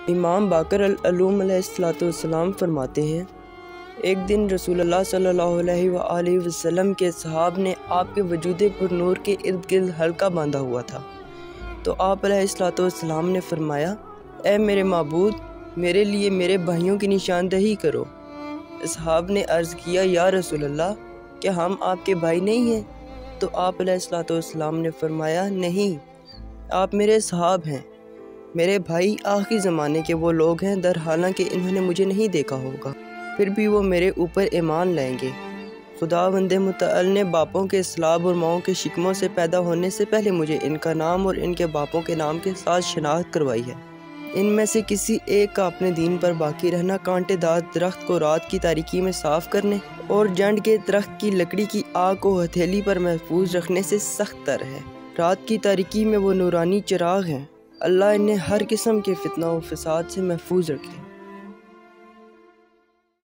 इमाम बाकर अलूम अलैहिस्सलाम फरमाते हैं, एक दिन रसूलुल्लाह सल्लल्लाहु अलैहि वसल्लम के सहाब ने आपके वजूद पर नूर के इर्द गिर्द हल्का बांधा हुआ था। तो आप अलैहिस्सलाम ने फरमाया, ए मेरे माबूद, मेरे लिए मेरे भाइयों की निशानदही करो। सहाब ने अर्ज़ किया, या रसूलल्लाह, क्या हम आपके भाई नहीं हैं? तो आप अलैहिस्सलाम ने फरमाया, नहीं, आप मेरे सहाब हैं। मेरे भाई आखिरी ज़माने के वो लोग हैं, दर हालांकि इन्होंने मुझे नहीं देखा होगा, फिर भी वो मेरे ऊपर ईमान लाएंगे। खुदावंद मुतअल ने बापों के इस्लाब और माओं के शिकमों से पैदा होने से पहले मुझे इनका नाम और इनके बापों के नाम के साथ शनाख्त करवाई है। इनमें से किसी एक का अपने दीन पर बाकी रहना कांटेदार दरख्त को रात की तारीकी में साफ़ करने और जंड के दरख्त की लकड़ी की आग को हथेली पर महफूज रखने से सख्त तर है। रात की तारीकी में वो नूरानी चिराग हैं। अल्लाह इन्हें हर किस्म के फितना और फसाद से महफूज रखे।